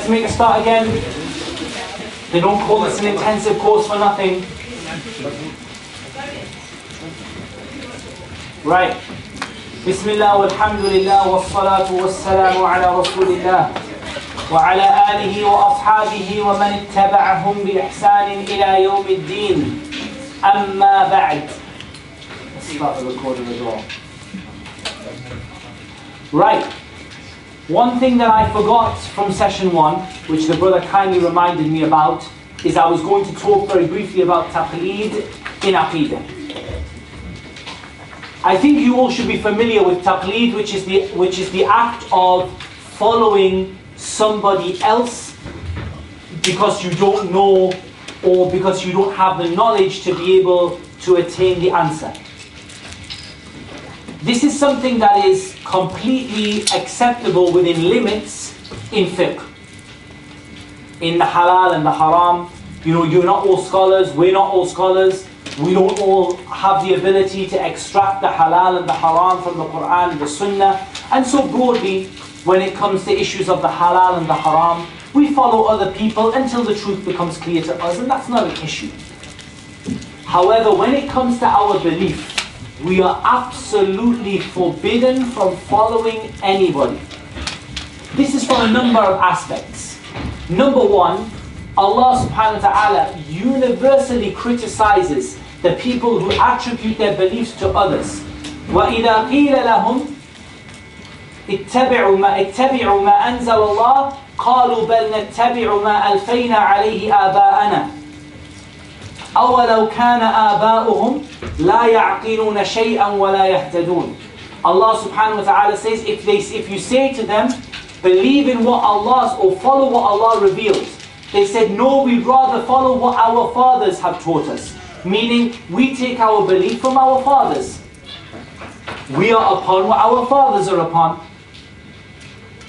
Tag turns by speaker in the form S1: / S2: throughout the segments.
S1: Let's make a start again. They don't call this an intensive course for nothing. Right. Bismillah walhamdulillah wassalatu wassalamu ala rasulillah wa ala alihi wa ashabihi wa man ittaba'ahum bi ihsanin ila yawmiddin. Amma ba'd. Let's start the recording as well. Right. One thing that I forgot from session 1, which the brother kindly reminded me about, is I was going to talk very briefly about taqleed in Aqidah. I think you all should be familiar with taqleed, which is the act of following somebody else because you don't know or because you don't have the knowledge to be able to attain the answer. This is something that is completely acceptable within limits in fiqh. In the halal and the haram, you're not all scholars, we're not all scholars. We don't all have the ability to extract the halal and the haram from the Quran and the Sunnah. And so broadly, when it comes to issues of the halal and the haram, we follow other people until the truth becomes clear to us, and that's not an issue. However, when it comes to our belief, we are absolutely forbidden from following anybody. This is from a number of aspects. Number one, Allah subhanahu wa ta'ala universally criticizes the people who attribute their beliefs to others. وَإِذَا قِيلَ لَهُمْ اتَّبِعُوا مَا أَنزَلَ اللَّهُ قَالُوا بَلْ نَتَّبِعُ مَا أَلْفَيْنَا عَلَيْهِ آبَاءَنَا أَوَلَوْ كَانَ آبَاؤُهُمْ لَا يَعْقِلُونَ شَيْئًا وَلَا يَهْتَدُونَ. Allah subhanahu wa ta'ala says, if you say to them, believe in what Allah or follow what Allah reveals, they said, no, we'd rather follow what our fathers have taught us. Meaning, we take our belief from our fathers. We are upon what our fathers are upon.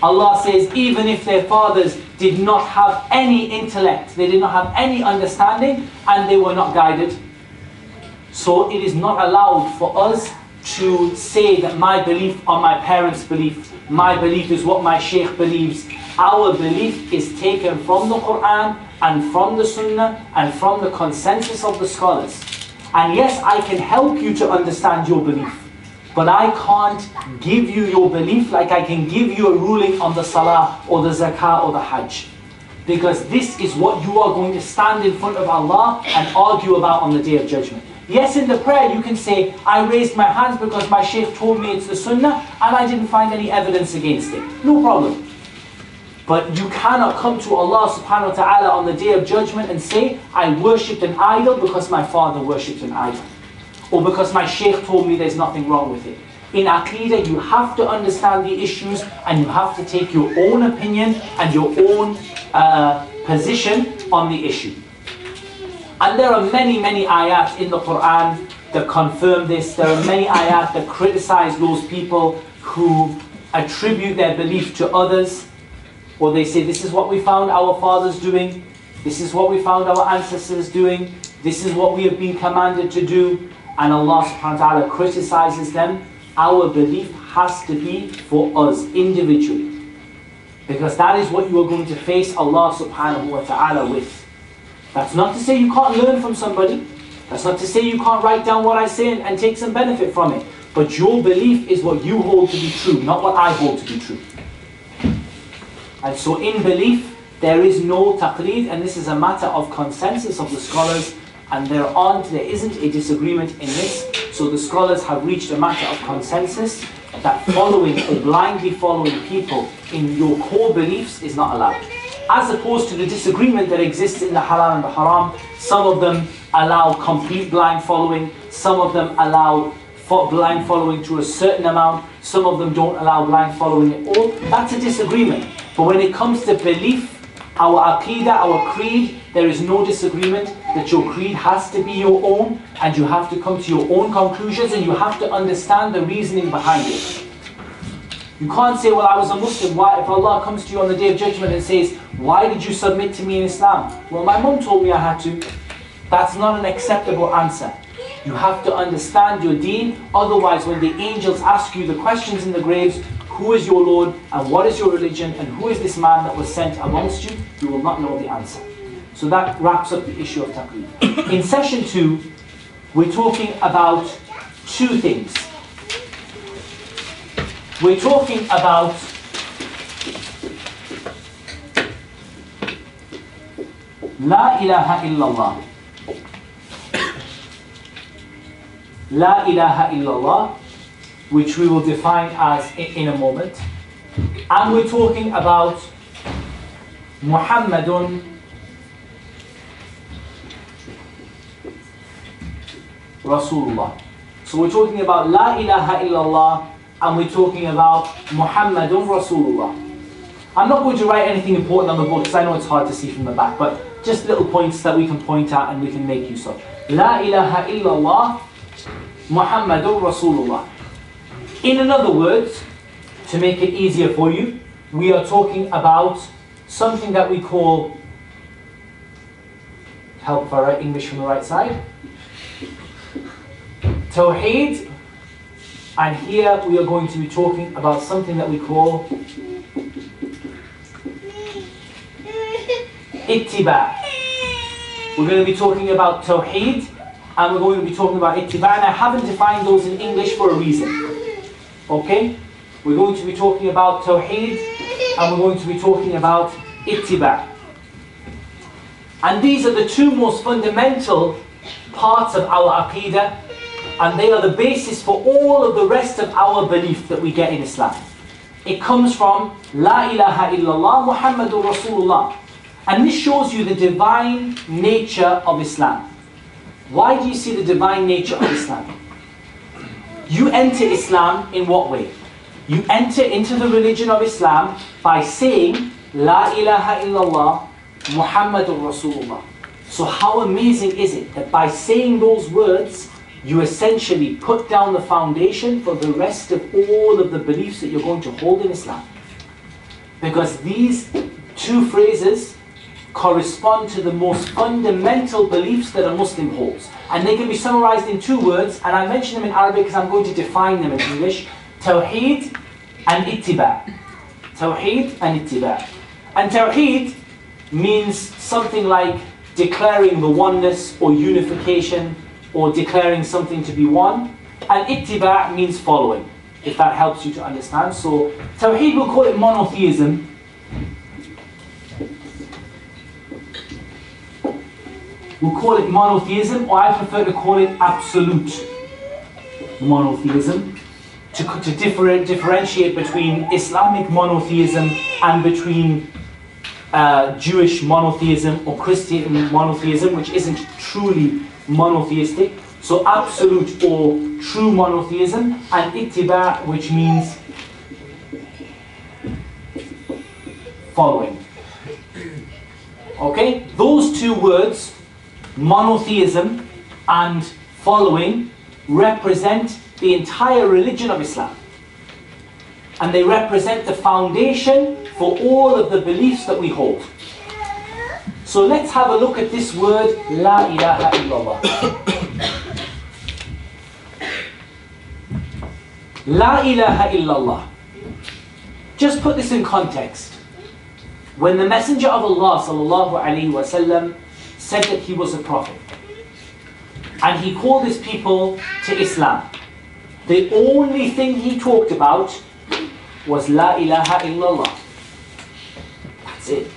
S1: Allah says, even if their fathers did not have any intellect, they did not have any understanding, and they were not guided. So it is not allowed for us to say that my belief or my parents' belief, my belief is what my sheikh believes. Our belief is taken from the Quran and from the Sunnah and from the consensus of the scholars. And yes, I can help you to understand your belief, but I can't give you your belief like I can give you a ruling on the Salah or the Zakah or the Hajj. Because this is what you are going to stand in front of Allah and argue about on the Day of Judgment. Yes, in the prayer you can say, I raised my hands because my shaykh told me it's the Sunnah and I didn't find any evidence against it. No problem. But you cannot come to Allah subhanahu wa ta'ala on the Day of Judgment and say, I worshipped an idol because my father worshipped an idol. Or because my shaykh told me there's nothing wrong with it. In Aqidah, you have to understand the issues and you have to take your own opinion and your own position on the issue. And there are many, many ayat in the Quran that confirm this. There are many ayat that criticize those people who attribute their belief to others. Or they say, this is what we found our fathers doing. This is what we found our ancestors doing. This is what we have been commanded to do. And Allah subhanahu wa ta'ala criticizes them. Our belief has to be for us individually. Because that is what you are going to face Allah subhanahu wa ta'ala with. That's not to say you can't learn from somebody. That's not to say you can't write down what I say and take some benefit from it. But your belief is what you hold to be true, not what I hold to be true. And so in belief, there is no taqleed, and this is a matter of consensus of the scholars, and there isn't a disagreement in this. So the scholars have reached a matter of consensus that following or blindly following people in your core beliefs is not allowed. As opposed to the disagreement that exists in the halal and the haram. Some of them allow complete blind following, some of them allow blind following to a certain amount, some of them don't allow blind following at all. That's a disagreement. But when it comes to belief, our aqidah, our creed, there is no disagreement that your creed has to be your own, and you have to come to your own conclusions, and you have to understand the reasoning behind it. You can't say, well, I was a Muslim. Why, if Allah comes to you on the Day of Judgment and says, why did you submit to me in Islam? Well, my mum told me I had to. That's not an acceptable answer. You have to understand your deen. Otherwise, when the angels ask you the questions in the graves, who is your Lord and what is your religion and who is this man that was sent amongst you, you will not know the answer. So that wraps up the issue of taqlid. In session 2, we're talking about two things. We're talking about La ilaha illallah. La ilaha illallah, which we will define as in a moment. And we're talking about Muhammadun Rasulullah. So we're talking about La ilaha illallah and we're talking about Muhammadun Rasulullah. I'm not going to write anything important on the board because I know it's hard to see from the back, but just little points that we can point out and we can make use of. La ilaha illallah Muhammadun Rasulullah. In other words, to make it easier for you, we are talking about something that we call, help if I write English from the right side, Tawheed, and here we are going to be talking about something that we call Ittiba. We're going to be talking about Tawheed and we're going to be talking about Ittiba, and I haven't defined those in English for a reason. Okay? We're going to be talking about Tawheed and we're going to be talking about Ittiba. And these are the two most fundamental parts of our Aqeedah, and they are the basis for all of the rest of our belief that we get in Islam. It comes from La ilaha illallah Muhammadur Rasulullah. And this shows you the divine nature of Islam. Why do you see the divine nature of Islam? You enter Islam in what way? You enter into the religion of Islam by saying La ilaha illallah Muhammadur Rasulullah. So how amazing is it that by saying those words, you essentially put down the foundation for the rest of all of the beliefs that you're going to hold in Islam. Because these two phrases correspond to the most fundamental beliefs that a Muslim holds. And they can be summarized in two words, and I mention them in Arabic because I'm going to define them in English. Tawheed and Ittiba. Tawheed and Ittiba. And Tawheed means something like declaring the oneness or unification or declaring something to be one. And Ittiba means following, if that helps you to understand. So Tawheed, we'll call it monotheism. We'll call it monotheism, or I prefer to call it absolute monotheism, to differentiate between Islamic monotheism and between Jewish monotheism or Christian monotheism, which isn't truly monotheistic. So absolute or true monotheism, and ittiba, which means following. Okay, those two words, monotheism and following, represent the entire religion of Islam. And they represent the foundation for all of the beliefs that we hold. So let's have a look at this word, La ilaha illallah. La ilaha illallah. Just put this in context. When the Messenger of Allah sallallahu alaihi wasallam said that he was a prophet, and he called his people to Islam, the only thing he talked about was La ilaha illallah. That's it.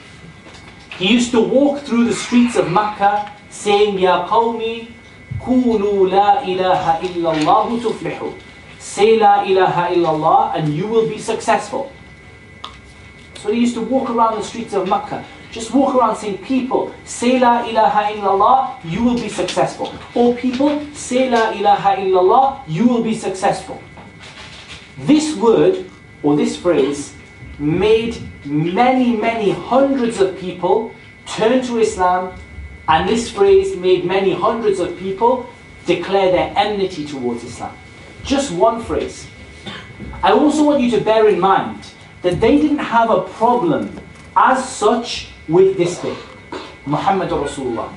S1: He used to walk through the streets of Makkah saying, Ya qawmi, kulu la ilaha illallah tuflihu. Say La ilaha illallah and you will be successful. So he used to walk around the streets of Makkah. Just walk around saying, people, say La ilaha illallah, you will be successful. Or people, say La ilaha illallah, you will be successful. This word, or this phrase, made many hundreds of people turn to Islam, and this phrase made many hundreds of people declare their enmity towards Islam. Just one phrase. I also want you to bear in mind that they didn't have a problem as such with this bit, Muhammad Rasulullah.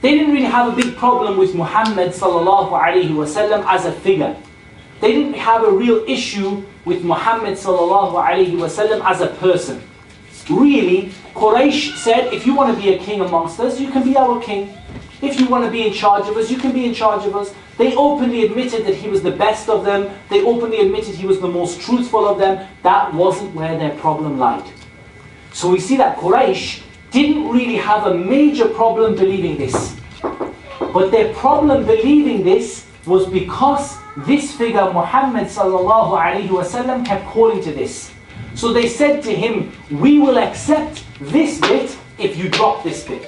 S1: They didn't really have a big problem with Muhammad sallallahu alaihi wasallam as a figure. They didn't have a real issue with Muhammad sallallahu alaihi wasallam as a person. Really, Quraysh said, if you want to be a king amongst us, you can be our king. If you want to be in charge of us, you can be in charge of us. They openly admitted that he was the best of them. They openly admitted he was the most truthful of them. That wasn't where their problem lied. So we see that Quraysh didn't really have a major problem believing this. But their problem believing this was because this figure, Muhammad sallallahu alaihi wasallam, kept calling to this. So they said to him, we will accept this bit if you drop this bit.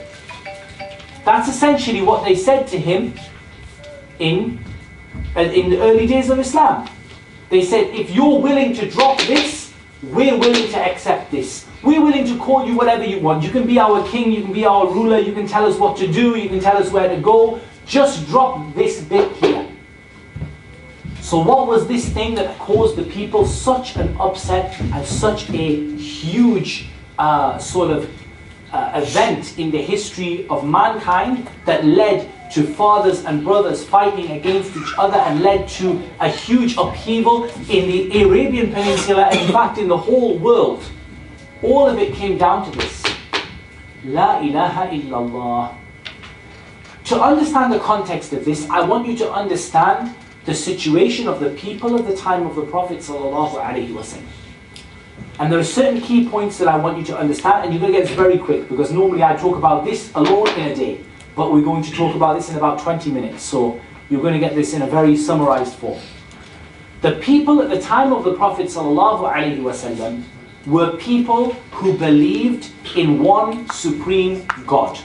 S1: That's essentially what they said to him in the early days of Islam. They said, if you're willing to drop this, we're willing to accept this. We're willing to call you whatever you want. You can be our king, you can be our ruler, you can tell us what to do, you can tell us where to go. Just drop this bit here. So what was this thing that caused the people such an upset and such a huge event in the history of mankind that led to fathers and brothers fighting against each other and led to a huge upheaval in the Arabian Peninsula and in fact in the whole world? All of it came down to this. La ilaha illallah. To understand the context of this, I want you to understand the situation of the people of the time of the Prophet sallallahu alaihi wasallam. And there are certain key points that I want you to understand, and you're going to get this very quick, because normally I talk about this alone in a day, but we're going to talk about this in about 20 minutes, so you're going to get this in a very summarized form. The people at the time of the Prophet sallallahu alaihi wasallam were people who believed in one supreme God.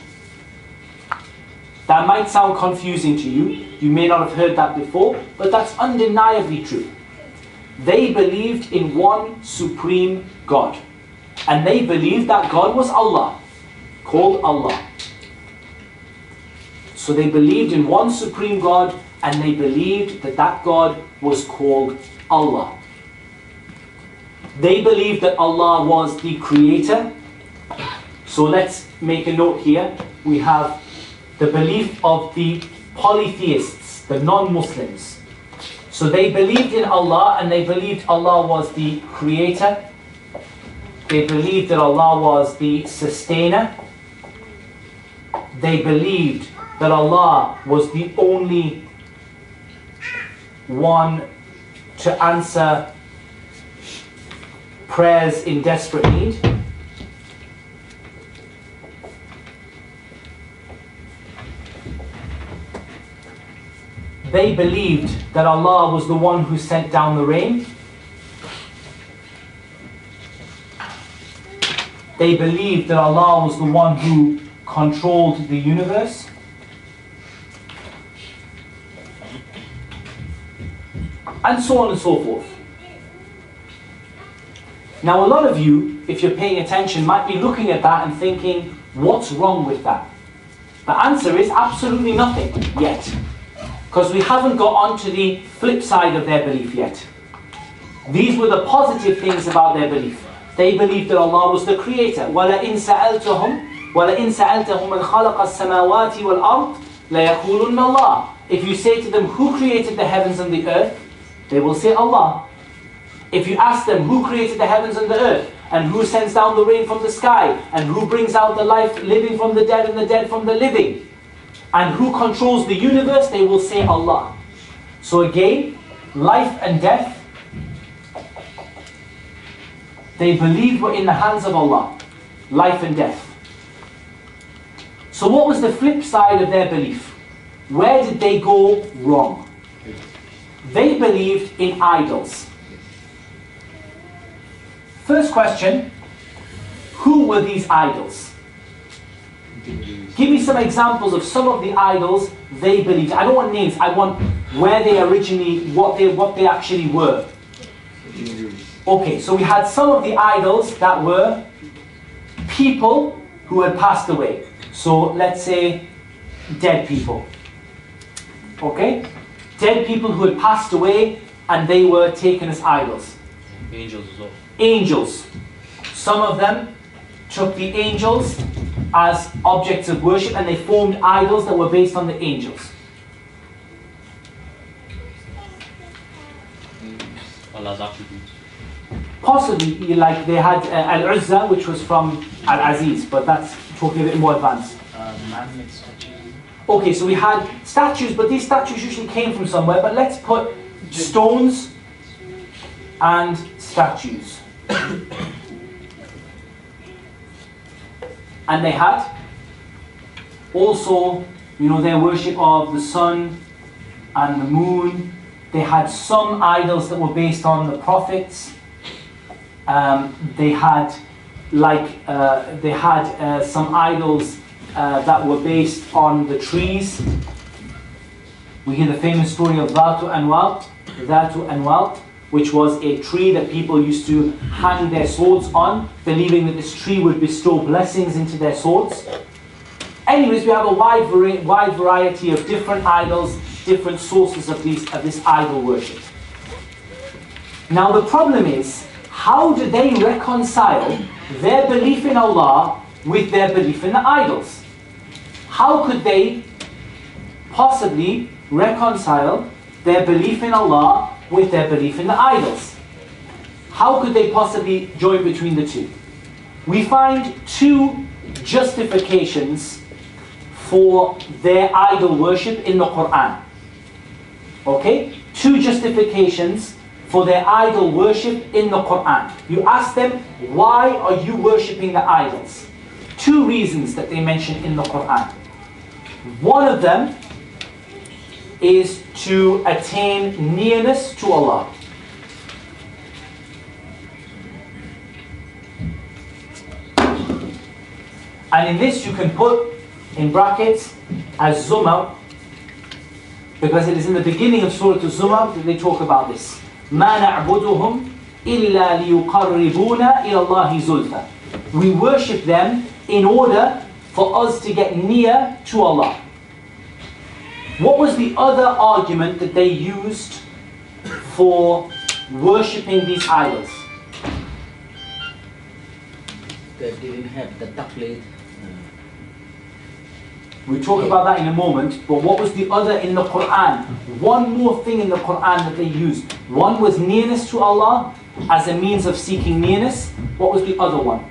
S1: That might sound confusing to you. You may not have heard that before, but that's undeniably true. They believed in one supreme God. And they believed that God was Allah, called Allah. So they believed in one supreme God, and they believed that that God was called Allah. They believed that Allah was the creator. So let's make a note here. We have the belief of the polytheists, the non-Muslims. So they believed in Allah, and they believed Allah was the creator. They believed that Allah was the sustainer. They believed that Allah was the only one to answer prayers in desperate need. They believed that Allah was the one who sent down the rain. They believed that Allah was the one who controlled the universe. And so on and so forth. Now a lot of you, if you're paying attention, might be looking at that and thinking, what's wrong with that? The answer is absolutely nothing yet. Because we haven't got onto the flip side of their belief yet. These were the positive things about their belief. They believed that Allah was the creator. وَلَئِن سَأَلْتَهُمْ مَنْ خَلَقَ السَّمَاوَاتِ وَالْأَرْضِ لَيَقُولُنَّ اللَّهِ. If you say to them, who created the heavens and the earth? They will say Allah. If you ask them, who created the heavens and the earth? And who sends down the rain from the sky? And who brings out the life living from the dead and the dead from the living? And who controls the universe? They will say Allah. So again, life and death, they believed were in the hands of Allah. Life and death. So what was the flip side of their belief? Where did they go wrong? They believed in idols. First question, who were these idols? Give me some examples of some of the idols they believed. I don't want names, I want where they originally, what they actually were. Okay, so we had some of the idols that were people who had passed away. So let's say dead people. Okay? Dead people who had passed away and they were taken as idols.
S2: Angels as well.
S1: Angels. Some of them took the angels as objects of worship and they formed idols that were based on the angels.
S2: Allah's attributes.
S1: Possibly, like they had Al-Uzza, which was from Al-Aziz, but that's talking a bit more advanced.
S2: Man-made statues.
S1: Okay, so we had statues, but these statues usually came from somewhere, but let's put stones and statues. And they had also, their worship of the sun and the moon. They had some idols that were based on the prophets. They had some idols that were based on the trees. We hear the famous story of Dhatu Anwat, which was a tree that people used to hang their swords on, believing that this tree would bestow blessings into their swords. Anyways, we have a wide variety of different idols, different sources of this idol worship. Now the problem is, how do they reconcile their belief in Allah with their belief in the idols? How could they possibly reconcile their belief in Allah with their belief in the idols? How could they possibly join between the two? We find two justifications for their idol worship in the Quran. Okay? Two justifications for their idol worship in the Quran. You ask them, why are you worshipping the idols? Two reasons that they mention in the Quran. One of them is to attain nearness to Allah. And in this you can put in brackets as Zumar, because it is in the beginning of Surah Al-Zumar that they talk about this. مَا نَعْبُدُهُمْ إِلَّا لِيُقَرِّبُونَ إِلَى اللَّهِ زُلْفَى. We worship them in order for us to get near to Allah. What was the other argument that they used for worshipping these idols?
S3: They didn't have the taqlid.
S1: We'll talk about that in a moment, but what was the other in the Quran? One more thing in the Quran that they used. One was nearness to Allah as a means of seeking nearness. What was the other one?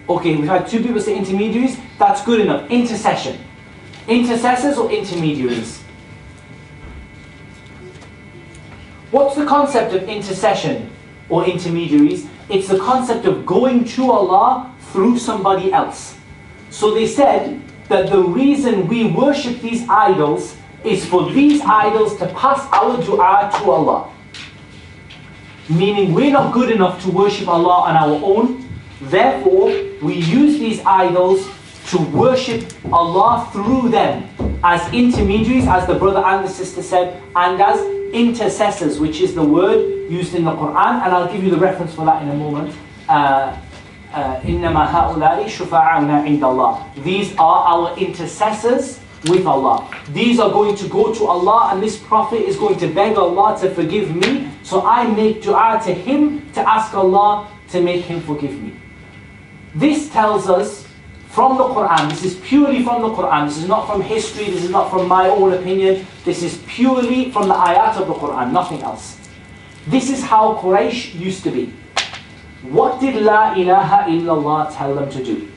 S1: Okay, we've had two people say intermediaries. That's good enough. Intercession. Intercessors or intermediaries? What's the concept of intercession or intermediaries? It's the concept of going to Allah through somebody else. So they said that the reason we worship these idols is for these idols to pass our dua to Allah. Meaning we're not good enough to worship Allah on our own. Therefore, we use these idols to worship Allah through them as intermediaries, as the brother and the sister said, and as intercessors, which is the word used in the Quran, and I'll give you the reference for that in a moment. إِنَّمَا هَؤُلَاءِ شُفَعَاؤُنَا عِنْدَ اللَّهِ. These are our intercessors with Allah. These are going to go to Allah, and this prophet is going to beg Allah to forgive me, so I make dua to him to ask Allah to make him forgive me. This tells us from the Quran, this is purely from the Quran, this is not from history, this is not from my own opinion, this is purely from the ayat of the Quran, nothing else. This is how Quraysh used to be. What did La ilaha illallah tell them to do?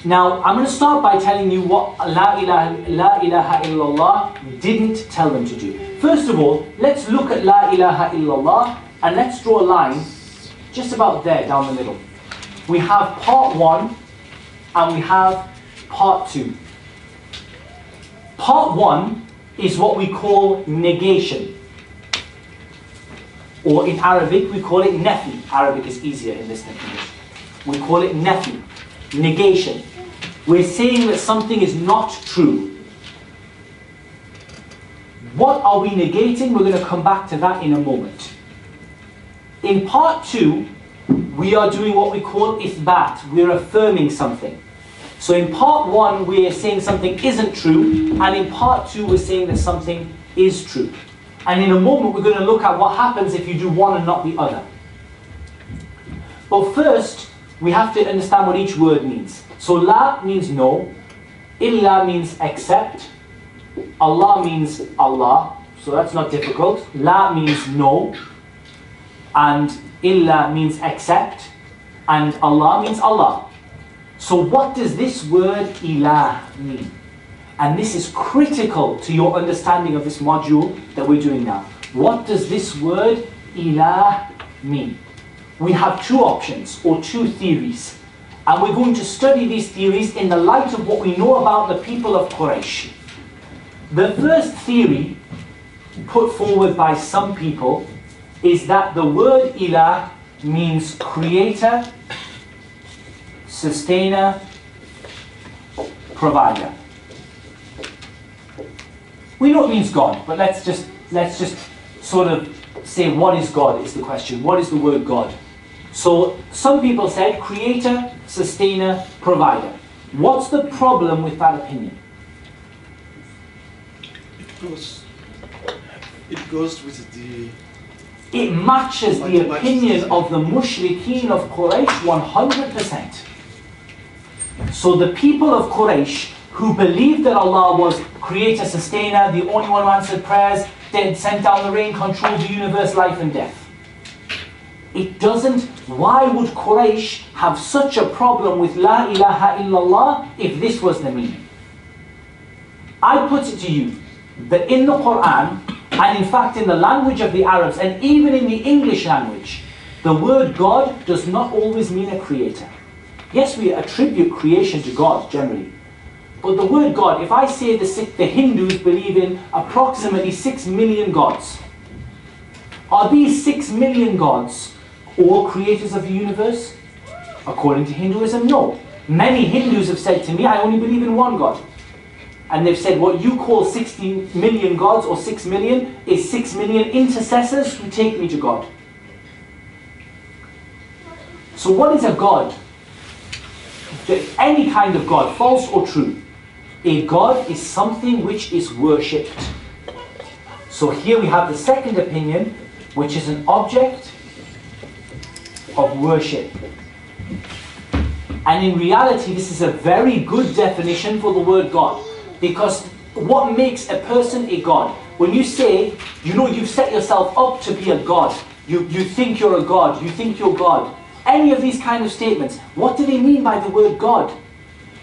S1: Now, I'm going to start by telling you what La ilaha illallah didn't tell them to do. First of all, let's look at La ilaha illallah and let's draw a line just about there, down the middle. We have part 1 and we have part 2. Part 1 is what we call negation. Or in Arabic, we call it nafi. Arabic is easier in this than English. We call it nafi, negation. We're saying that something is not true. What are we negating? We're going to come back to that in a moment. In part 2, we are doing what we call ithbat. We're affirming something. So in part 1, we are saying something isn't true, and in part 2, we're saying that something is true. And in a moment, we're going to look at what happens if you do one and not the other. But first, we have to understand what each word means. So la means no, illa means except, Allah means Allah, so that's not difficult. La means no, and illa means except, and Allah means Allah. So what does this word ilah mean? And this is critical to your understanding of this module that we're doing now. What does this word ilah mean? We have two options or two theories, and we're going to study these theories in the light of what we know about the people of Quraysh. The first theory put forward by some people is that the word ilah means creator, sustainer, provider. We know it means God, but let's just sort of say, what is God is the question. What is the word God? So some people said creator, sustainer, provider. What's the problem with that opinion?
S2: It goes with the...
S1: It matches the opinion of the mushrikeen of Quraysh 100%. So the people of Quraysh who believed that Allah was creator, sustainer, the only one who answered prayers, then sent down the rain, controlled the universe, life and death. It doesn't, why would Quraysh have such a problem with La ilaha illallah if this was the meaning? I put it to you that in the Quran, and in fact in the language of the Arabs, and even in the English language, the word God does not always mean a creator. Yes, we attribute creation to God generally, but the word God, if I say the Hindus believe in approximately 6 million gods, are these 6 million gods all creators of the universe? According to Hinduism, no. Many Hindus have said to me, I only believe in one God. And they've said what you call 60 million gods or 6 million is 6 million intercessors who take me to God. So what is a God? Any kind of God, false or true. A God is something which is worshipped. So here we have the second opinion, which is an object of worship. And in reality, this is a very good definition for the word God. Because what makes a person a God? When you say, you know, you've set yourself up to be a God. You think you're a God. You think you're God. Any of these kind of statements, what do they mean by the word God?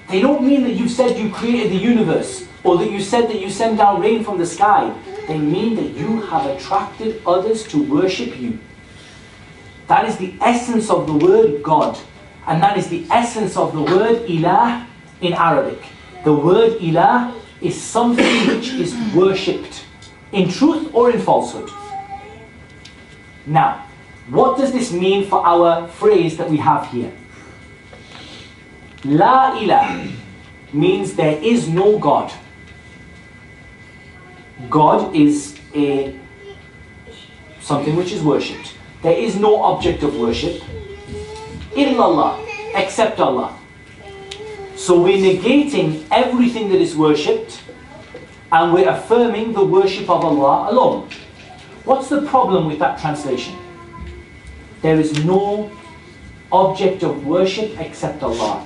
S1: They don't mean that you've said you created the universe, or that you said that you send down rain from the sky. They mean that you have attracted others to worship you. That is the essence of the word God. And that is the essence of the word ilah in Arabic. The word ilah is something which is worshipped, in truth or in falsehood. Now, what does this mean for our phrase that we have here? La ilah means there is no God. God is something which is worshipped. There is no object of worship. Illallah, except Allah. So we're negating everything that is worshipped, and we're affirming the worship of Allah alone. What's the problem with that translation? There is no object of worship except Allah.